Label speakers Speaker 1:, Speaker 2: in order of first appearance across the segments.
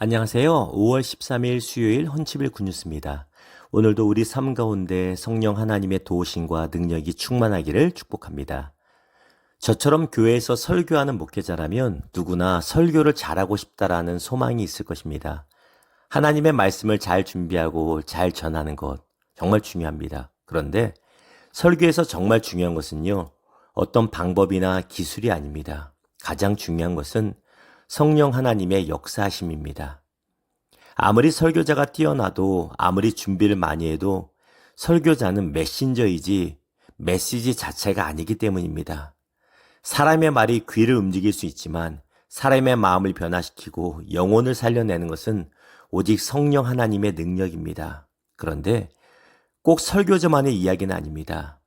Speaker 1: 안녕하세요. 5월 13일 수요일 헌치빌 굿뉴스입니다. 오늘도 우리 삶 가운데 성령 하나님의 도우심과 능력이 충만하기를 축복합니다. 저처럼 교회에서 설교하는 목회자라면 누구나 설교를 잘하고 싶다라는 소망이 있을 것입니다. 하나님의 말씀을 잘 준비하고 잘 전하는 것 정말 중요합니다. 그런데 설교에서 정말 중요한 것은요, 어떤 방법이나 기술이 아닙니다. 가장 중요한 것은 성령 하나님의 역사하심입니다. 아무리 설교자가 뛰어나도 아무리 준비를 많이 해도 설교자는 메신저이지 메시지 자체가 아니기 때문입니다. 사람의 말이 귀를 움직일 수 있지만 사람의 마음을 변화시키고 영혼을 살려내는 것은 오직 성령 하나님의 능력입니다. 그런데 꼭 설교자만의 이야기는 아닙니다.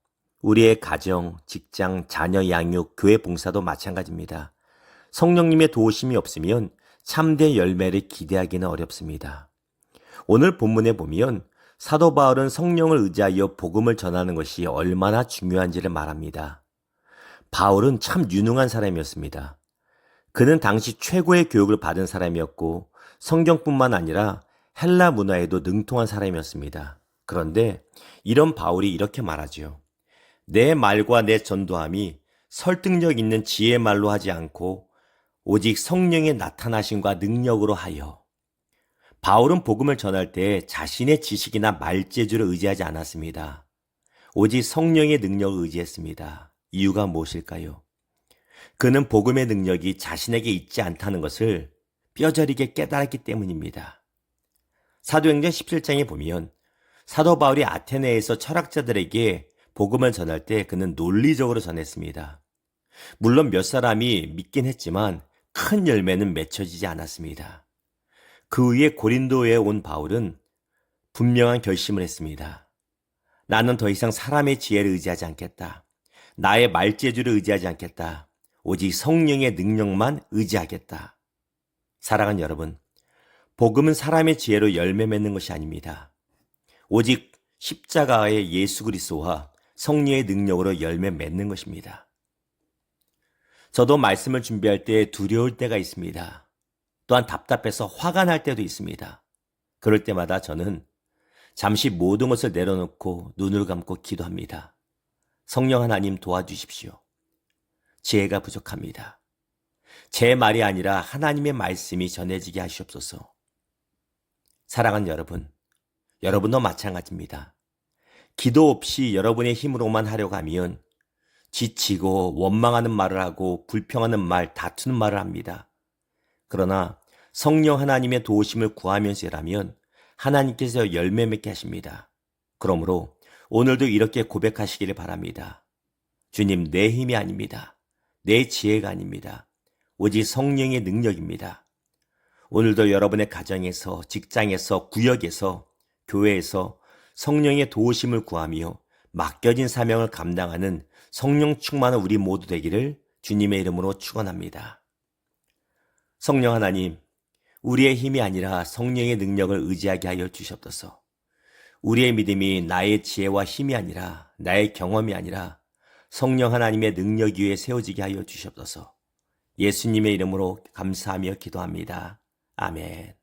Speaker 1: 우리의 가정, 직장, 자녀 양육, 교회 봉사도 마찬가지입니다. 성령님의 도우심이 없으면 참된 열매를 기대하기는 어렵습니다. 오늘 본문에 보면 사도 바울은 성령을 의지하여 복음을 전하는 것이 얼마나 중요한지를 말합니다. 바울은 참 유능한 사람이었습니다. 그는 당시 최고의 교육을 받은 사람이었고 성경뿐만 아니라 헬라 문화에도 능통한 사람이었습니다. 그런데 이런 바울이 이렇게 말하죠. 내 말과 내 전도함이 설득력 있는 지혜 말로 하지 않고 오직 성령의 나타나심과 능력으로 하여. 바울은 복음을 전할 때 자신의 지식이나 말재주를 의지하지 않았습니다. 오직 성령의 능력을 의지했습니다. 이유가 무엇일까요? 그는 복음의 능력이 자신에게 있지 않다는 것을 뼈저리게 깨달았기 때문입니다. 사도행전 17장에 보면 사도 바울이 아테네에서 철학자들에게 복음을 전할 때 그는 논리적으로 전했습니다. 물론 몇 사람이 믿긴 했지만 큰 열매는 맺혀지지 않았습니다. 그 후에 고린도에 온 바울은 분명한 결심을 했습니다. 나는 더 이상 사람의 지혜를 의지하지 않겠다. 나의 말재주를 의지하지 않겠다. 오직 성령의 능력만 의지하겠다. 사랑하는 여러분, 복음은 사람의 지혜로 열매 맺는 것이 아닙니다. 오직 십자가의 예수 그리스도와 성령의 능력으로 열매 맺는 것입니다. 저도 말씀을 준비할 때 두려울 때가 있습니다. 또한 답답해서 화가 날 때도 있습니다. 그럴 때마다 저는 잠시 모든 것을 내려놓고 눈을 감고 기도합니다. 성령 하나님 도와주십시오. 지혜가 부족합니다. 제 말이 아니라 하나님의 말씀이 전해지게 하시옵소서. 사랑하는 여러분, 여러분도 마찬가지입니다. 기도 없이 여러분의 힘으로만 하려고 하면 지치고 원망하는 말을 하고 불평하는 말, 다투는 말을 합니다. 그러나 성령 하나님의 도우심을 구하면서라면 하나님께서 열매 맺게 하십니다. 그러므로 오늘도 이렇게 고백하시기를 바랍니다. 주님, 내 힘이 아닙니다. 내 지혜가 아닙니다. 오직 성령의 능력입니다. 오늘도 여러분의 가정에서, 직장에서, 구역에서, 교회에서 성령의 도우심을 구하며 맡겨진 사명을 감당하는 성령 충만한 우리 모두 되기를 주님의 이름으로 축원합니다. 성령 하나님, 우리의 힘이 아니라 성령의 능력을 의지하게 하여 주시옵소서. 우리의 믿음이 나의 지혜와 힘이 아니라 나의 경험이 아니라 성령 하나님의 능력 위에 세워지게 하여 주시옵소서. 예수님의 이름으로 감사하며 기도합니다. 아멘.